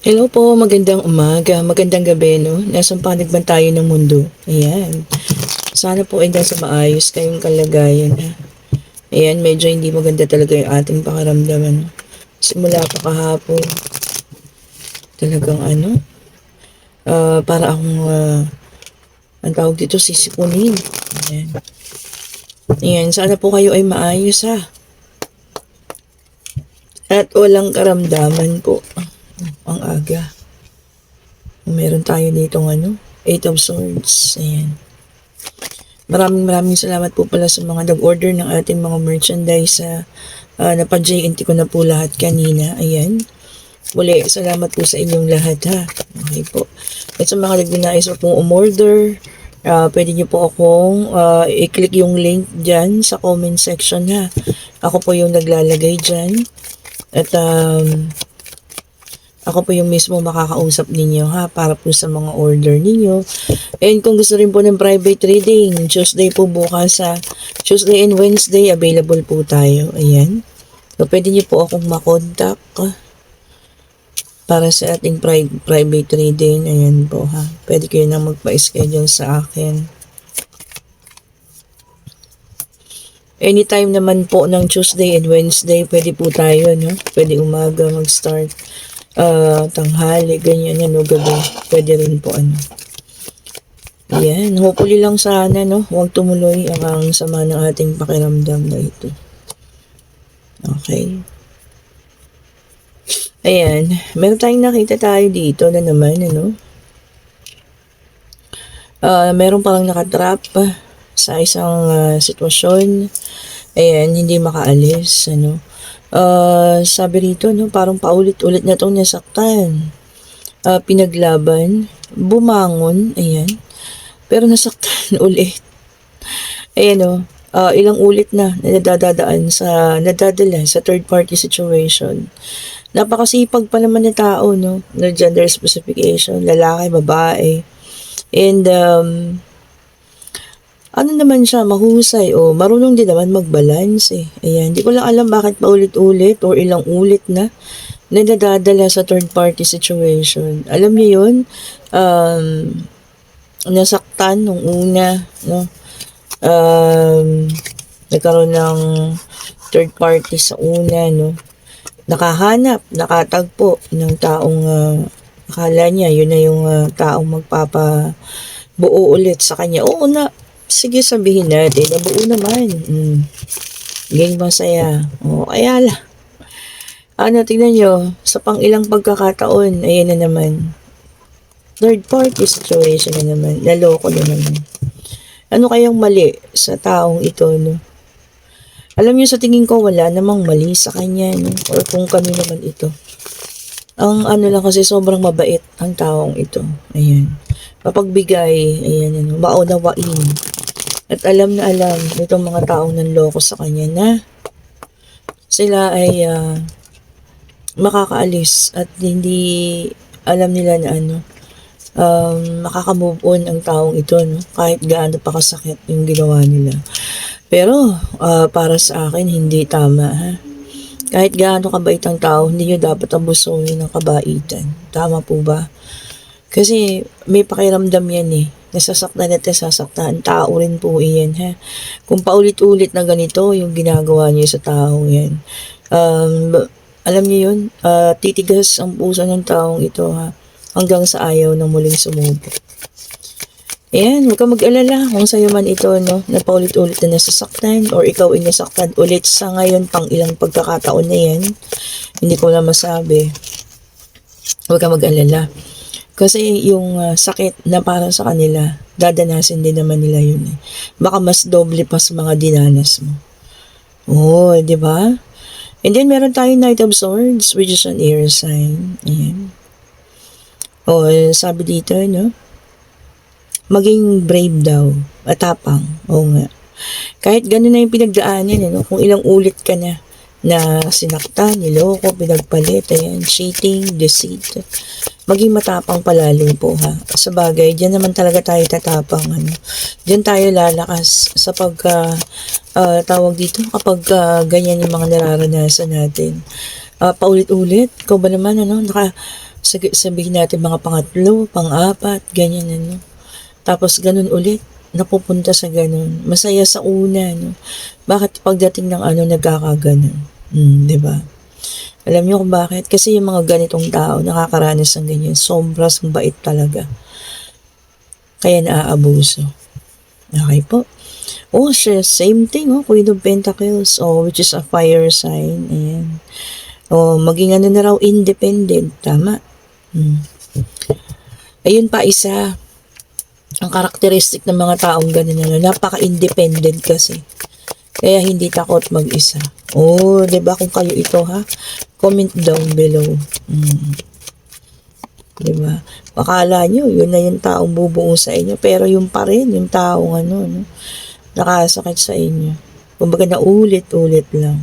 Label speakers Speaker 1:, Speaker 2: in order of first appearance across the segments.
Speaker 1: Hello po, magandang umaga, magandang gabi, no? Nasaan panig tayo ng mundo? Ayan. Sana po ay nasa maayos kayong kalagayan, ha? Ayan, medyo hindi maganda talaga yung ating pakiramdaman. Simula pa kahapon, talagang para akong, ang tawag dito, sisipunin. Ayan. Ayan, sana po kayo ay maayos, ha? At walang karamdaman po. Ang aga. Meron tayo ditong Eight of Swords. Ayan. Maraming salamat po pala sa mga nag-order ng ating mga merchandise sa napa-JNT ko na po lahat kanina. Ayan. Muli, salamat po sa inyong lahat ha. Okay po. At sa mga nagdinais po pong umorder, pwede niyo po akong i-click yung link dyan sa comment section ha. Ako po yung naglalagay dyan. At ako po yung mismo makakausap ninyo ha, para po sa mga order ninyo. And kung gusto rin po ng private reading, Tuesday po bukas sa Tuesday and Wednesday, available po tayo. Ayan. So, pwede niyo po akong makontak para sa ating private reading. Ayan po ha. Pwede kayo na magpa-schedule sa akin. Anytime naman po ng Tuesday and Wednesday, pwede po tayo, no? Pwede umaga mag-start. Tanghali, ganyan, gabi. Pwede rin po, Ayan, hopefully lang sana, no? Huwag tumuloy ang sama ng ating pakiramdam na ito. Okay. Ayan, meron tayong nakita tayo dito na naman, meron parang nakatrap sa isang sitwasyon. Ayan, hindi makaalis, sabi rito, parang paulit-ulit na itong nasaktan. Pinaglaban, bumangon, ayan, pero nasaktan ulit. Ayan, ilang ulit na nadadala sa third party situation. Napakasipag pa naman na tao, no? Na gender specification, lalaki, babae. And, naman siya, mahusay o marunong din naman mag-balance eh. Ayan, hindi ko lang alam bakit paulit-ulit or ilang ulit na nadadala sa third party situation. Alam niyo yun, nasaktan nung una, no? Nagkaroon ng third party sa una, no? Nakatagpo ng taong akala niya, yun na yung taong magpapabuo ulit sa kanya. Oo na, sige sabihin natin, nabuo naman. Game masaya. O, kaya lang. Tingnan nyo, sa pang ilang pagkakataon, ayan na naman. Third party situation na naman. Naloko na naman. Ano kayang mali sa taong ito, no? Alam niyo, sa tingin ko, wala namang mali sa kanya, no? Or kung kami naman ito. Ang lang kasi, sobrang mabait ang taong ito. Ayan. Mapagbigay, ayan, maunawain. At alam na alam itong mga taong nanloko sa kanya na sila ay makakaalis at hindi alam nila na makakamove on ang taong ito, no? Kahit gaano pa kasakit yung ginawa nila. Pero, para sa akin, hindi tama, ha? Kahit gaano kabait ang tao, hindi nyo dapat abusuhin ng kabaitan. Tama po ba? Kasi, may pakiramdam yan eh. Nasasaktan at nasasaktan. Tao rin po iyan, ha? Kung paulit-ulit na ganito, yung ginagawa niyo sa tao yan. Alam niyo yun, titigas ang puso ng taong ito, ha? Hanggang sa ayaw na muling sumubo. Ayan, huwag ka mag-alala kung sa'yo man ito, no, na paulit-ulit na nasasaktan or ikaw ay nasaktan ulit sa ngayon pang ilang pagkakataon na yan. Hindi ko na masabi. Huwag ka mag-alala. Kasi yung sakit na para sa kanila, dadanasin din naman nila yun eh. Baka mas doble pa sa mga dinanas mo. Oh, di ba? And then meron tayong Knight of Swords, which is an air sign. Ayan. Oh, sabi dito, no? Maging brave daw, matapang. Oo nga. Kahit gano'n na yung pinagdaanan, kung ilang ulit ka na sinaktan, niloko, pinagpalit, ayan, cheating, deceit. Maging matapang palalo po ha. Sa bagay, diyan naman talaga tayo tatapang. Diyan tayo lalakas sa tawag dito, kapag ganyan yung mga nararanasan natin. Paulit-ulit, ikaw ba naman, sabihin natin mga pangatlo, pang-apat, ganyan ano. Tapos ganun ulit, napupunta sa ganun. Masaya sa una, no? Bakit pagdating ng ano, nagkakaganon? 'Di ba? Alam niyo kung bakit? Kasi yung mga ganitong tao, nakakaranas ng ganyan, sobrang bait talaga. Kaya naaabuso. Okay po. Oh, siya, same thing, oh, Queen of Pentacles, oh, which is a fire sign. Ayan. Oh, maging ano na raw, independent. Tama. Ayun pa, isa. Ang karakteristik ng mga taong ganun, ano, napaka-independent kasi. Kaya hindi takot mag-isa. Oh, 'di ba kung kayo ito ha? Comment down below. 'Di ba? Akala nyo, yun na yung taong bubuo sa inyo, pero yung pa rin, yung taong ano, no, nakasakit sa inyo. Kumbaga na ulit-ulit lang.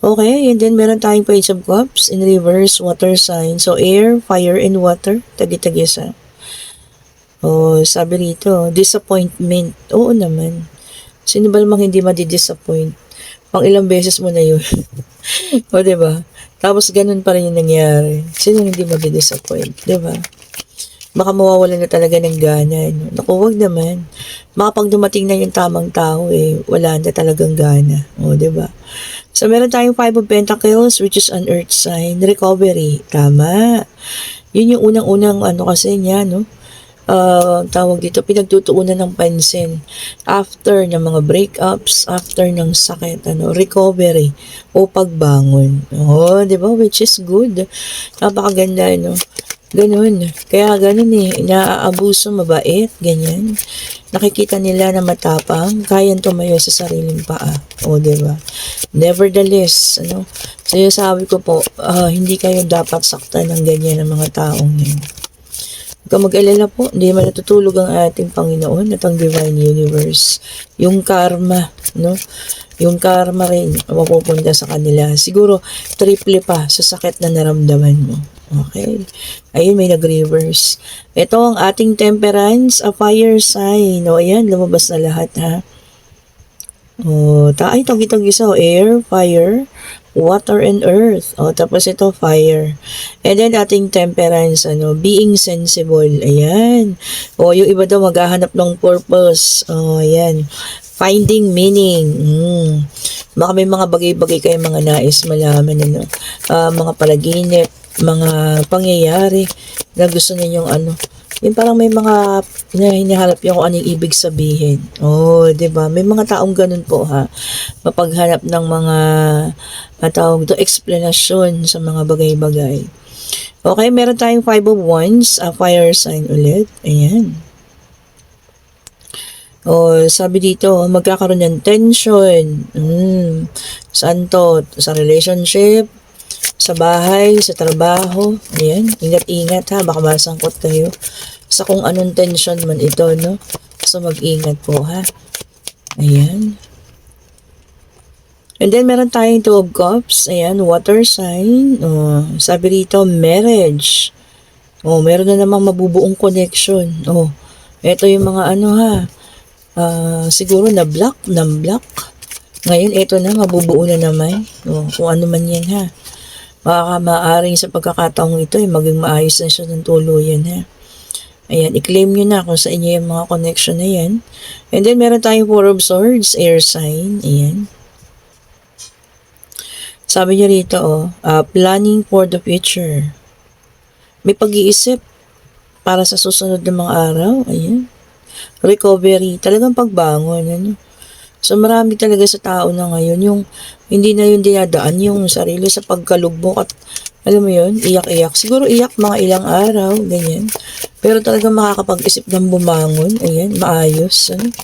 Speaker 1: Okay, and then meron tayong Page of Cups in reverse, water sign. So, air, fire, and water. Tagi-tagisa. Oh, sabi rito, disappointment. Oo naman. Sino ba namang hindi madi-disappoint? Pang ilang beses mo na yun. O, diba? Tapos, ganun pa rin yung nangyari. Sino hindi madi-disappoint? Diba? Baka mawawalan na talaga ng gana. No? Naku, wag naman. Baka pag dumating na yung tamang tao, wala na talagang gana. O, diba? So, meron tayong Five of Pentacles, which is an earth sign. Recovery. Tama. Yun yung unang-unang ano kasi niya, no? Tawag dito, pinagtutuunan ng pansin after ng mga breakups, after ng sakit, ano, recovery o pagbangon. Oh, 'di ba? Which is good. Napakaganda, no? Ganun. Kaya ganun naaabuso, mabait, ganyan. Nakikita nila na matapang, kayang tumayo sa sariling paa. O, diba? Nevertheless, ano, sabi ko po, hindi kayo dapat saktan ng ganyan ng mga taong yan. Huwag mag-alala po, hindi man natutulog ang ating Panginoon at ang Divine Universe. Yung karma, no? Yung karma rin, mapupunta sa kanila. Siguro, triple pa sa sakit na naramdaman mo. Okay? Ayun, may nag-reverse. Ito ang ating Temperance, a fire sign. O, ayan, lumabas na lahat, ha? O, ay, tawag-tawag isa. Air, fire, water and earth. O, tapos ito, fire. And then, ating temperance, ano, being sensible. Ayan. O, yung iba daw maghahanap ng purpose. O, ayan. Finding meaning. Baka may mga bagay-bagay kayo mga nais malaman, ano. Mga palaginip, mga pangyayari na gusto ninyong ano. Yung parang may mga hinahanap yung kung ano yung ibig sabihin. Oh, 'di ba? May mga taong ganun po ha. Mapaghanap ng mga tawag to explanation sa mga bagay-bagay. Okay, meron tayong Five of Wands, fire sign ulit. Ayan. Oh, sabi dito, magkakaroon ng tension. Saan to? Sa relationship, sa bahay, sa trabaho. Ayan, ingat-ingat ha, baka masangkot kayo sa kung anong tension man ito, no? So, mag-ingat po ha. Ayan. And then, meron tayong Two of Cups. Ayan, water sign. Oh, sabi rito, marriage. Oh, meron na namang mabubuong connection. Oh, ito yung mga ano ha. Siguro na-block. Ngayon, ito na, mabubuo na naman. Oh, kung ano man yan ha. Baka maaring sa pagkakataong ito maging maayos na siya ng tuluyan ha. Ayan, i-claim nyo na kung sa inyo yung mga connection na yan. And then meron tayong Four of Swords, air sign. Ayan. Sabi niya rito, planning for the future. May pag-iisip para sa susunod na mga araw. Ayan. Recovery, talagang pagbangon. Ano? So, marami talaga sa tao na ngayon, yung hindi na yung dinadaan yung sarili sa pagkalugmok at alam mo yun, iyak-iyak. Siguro iyak mga ilang araw, ganyan. Pero talagang makakapag-isip ng bumangon, ayan, maayos. Ano?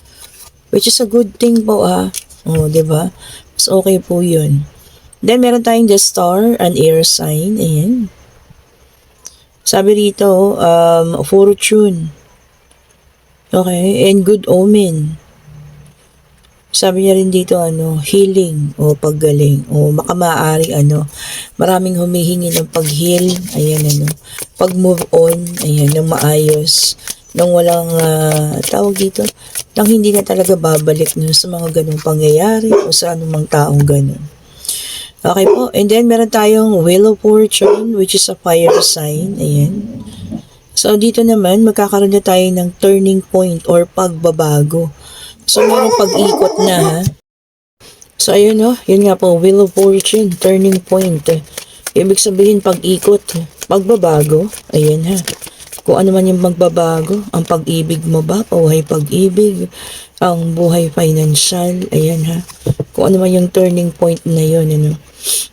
Speaker 1: Which is a good thing po, ha? O, diba? So, okay po yun. Then, meron tayong the star, an air sign, ayan. Sabi rito, fortune. Okay, and good omen. Sabi niya rin dito, healing o paggaling o makamaaring maraming humihingi ng pag-heal, ayan pag-move on, ayan, ng maayos, nang walang, tawag dito, nang hindi na talaga babalik sa mga ganong pangyayari o sa anumang taong ganon. Okay po. And then, meron tayong Wheel of Fortune, which is a fire sign. Ayan. So, dito naman, magkakaroon na tayo ng turning point or pagbabago. So, merong pag-ikot na, ha? So, ayun, no? Yun nga po, Wheel of Fortune, turning point. Ibig sabihin, pag-ikot, pagbabago. Ayan, ha? Kung ano man yung magbabago, ang pag-ibig mo ba, buhay pag-ibig, ang buhay financial, ayan, ha? Kung ano man yung turning point na yun, ano?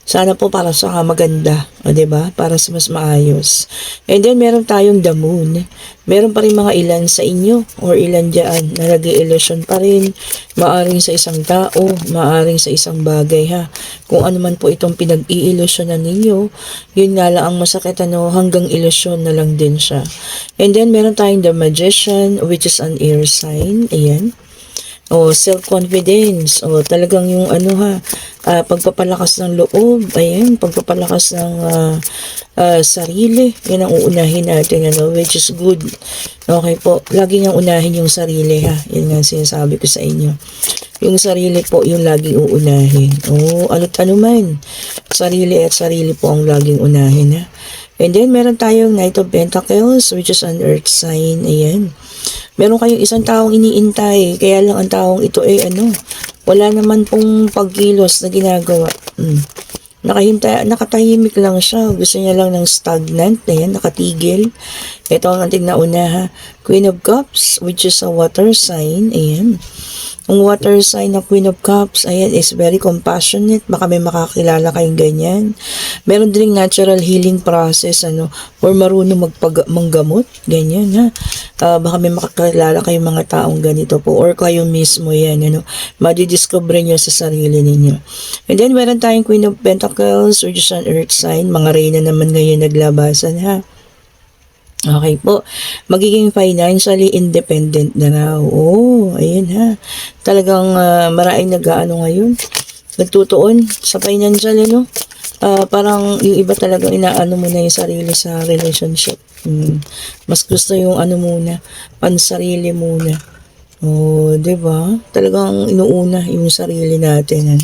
Speaker 1: Sana po para sa maganda, o 'di ba? Para sa mas maayos. And then meron tayong the moon. Meron pa rin mga ilan sa inyo or ilan diyan na nag-iilusyon pa rin. Maaring sa isang tao, maaring sa isang bagay, ha. Kung ano man po itong pinag-iilusyonan ninyo, yun nga lang ang masakit, ano, hanggang ilusyon na lang din siya. And then meron tayong the magician, which is an air sign. Ayan. O self-confidence, o talagang yung ano, ha, pagpapalakas ng loob, ayan, pagpapalakas ng sarili, yan ang uunahin natin, ano, which is good. Okay po, lagi nang unahin yung sarili, ha, yan nga sinasabi ko sa inyo. Yung sarili po, yung laging uunahin. O, ano man, sarili at sarili po ang laging unahin, ha. And then, meron tayong Knight of Pentacles, which is an earth sign, ayan. Meron kayong isang taong iniintay, kaya lang ang taong ito wala naman pong pagkilos na ginagawa. Nakatahimik lang siya. Gusto niya lang ng stagnant, ayan, nakatigil. Ito ang ating nauna, ha. Queen of Cups, which is a water sign, ayan. Ang water sign na Queen of Cups, ayan, is very compassionate. Baka may makakilala kayong ganyan. Meron din natural healing process, or marunong manggamot, ganyan, ha. Baka may makakilala kayong mga taong ganito po, or kayo mismo yan, madidiscover nyo sa sarili ninyo. And then, meron tayong Queen of Pentacles, which is an earth sign. Mga reyna naman ngayon naglabasan, ha. Okay po. Magiging financially independent na raw. Oh, ayun, ha. Talagang maraming nag-aano ngayon. Nagtutuon sa financial, parang yung iba talagang inaano muna yung sarili sa relationship. Mas gusto yung muna, pansarili muna. Oh, 'di ba? Talagang inuuna yung sarili natin.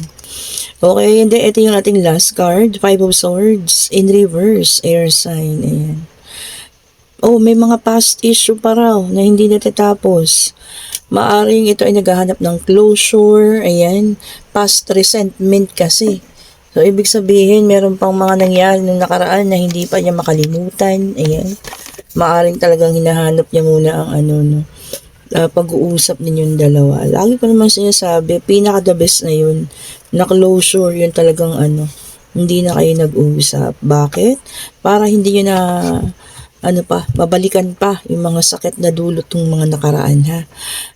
Speaker 1: Okay, and then ito yung ating last card, Five of Swords in reverse, air sign. Ayan. Oh, may mga past issue pa raw na hindi natatapos. Maaring ito ay naghahanap ng closure, ayan, past resentment kasi. So, ibig sabihin, meron pang mga nangyari nung nakaraan na hindi pa niya makalimutan, ayan. Maaring talagang hinahanap niya muna ang pag-uusap ninyong dalawa. Lagi ko naman sinasabi, pinaka-the best na yun, na closure, yun talagang hindi na kayo nag-uusap. Bakit? Para hindi nyo na babalikan pa yung mga sakit na dulot ng mga nakaraan, ha.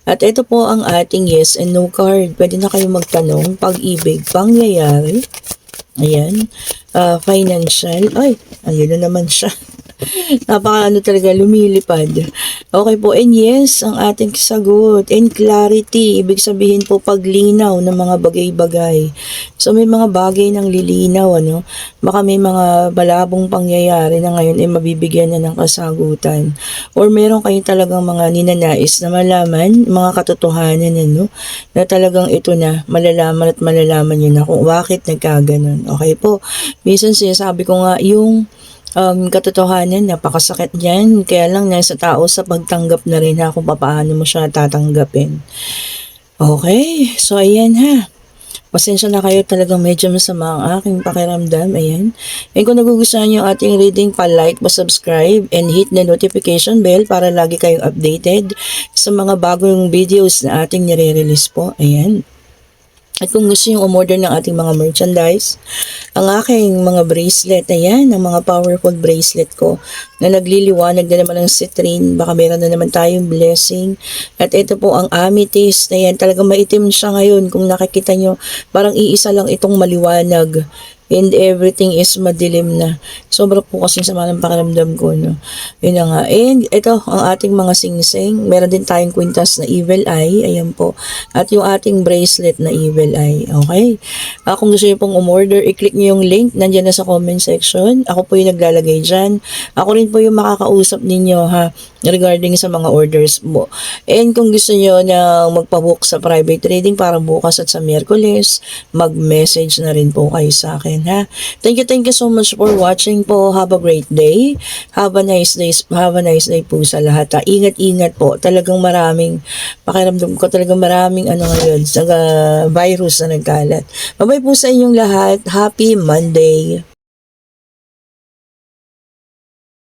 Speaker 1: At ito po ang ating yes and no card. Pwede na kayo magtanong, pag-ibig, pangyayari, ayan, financial, ay, ayun na naman siya. Napaka talaga, lumilipad. Okay po, and yes, ang ating sagot, and clarity, ibig sabihin po paglinaw ng mga bagay-bagay. So may mga bagay ng lilinaw, baka may mga balabong pangyayari na ngayon ay mabibigyan na ng kasagutan. Or meron kayong talagang mga ninanais na malaman, mga katotohanan, na talagang ito na, malalaman at malalaman nyo na kung bakit nagkaganon. Okay po, minsan sinasabi ko nga, yung katotohanan, napakasakit niyan. Kaya lang nasa tao sa pagtanggap na rin, ha, kung paano mo siya tatanggapin. Okay, so ayan, ha. Pasensya na kayo, talagang medyo masama ang aking pakiramdam. Ayan. And kung nagugustuhan niyo ating reading, pa-like, pa-subscribe, and hit the notification bell para lagi kayong updated sa mga bagong videos na ating nire-release po. Ayan. At kung gusto nyo umorder ng ating mga merchandise, ang aking mga bracelet, ayan, ang mga powerful bracelet ko na nagliliwanag na naman ng citrine, baka meron na naman tayong blessing. At ito po ang amethyst, ayan, talagang maitim siya ngayon. Kung nakikita nyo, parang iisa lang itong maliwanag. And everything is madilim na. Sobra po kasi sama ng pakiramdam ko, Yun na nga. And ito, ang ating mga singsing. Meron din tayong kwintas na evil eye. Ayan po. At yung ating bracelet na evil eye. Okay? Kung gusto nyo pong umorder, i-click nyo yung link. Nandiyan na sa comment section. Ako po yung naglalagay dyan. Ako rin po yung makakausap ninyo, ha, regarding sa mga orders mo. And kung gusto nyo na magpabook sa private reading para bukas at sa Miyerkules, mag-message na rin po kayo sa akin. natin, ha? Thank you so much for watching po. Have a great day. Have a nice day po sa lahat, ha? Ingat-ingat po. Talagang maraming, pakiramdam ko talagang maraming ngayon, sa virus na nagkalat. Bye-bye po sa inyong lahat. Happy Monday.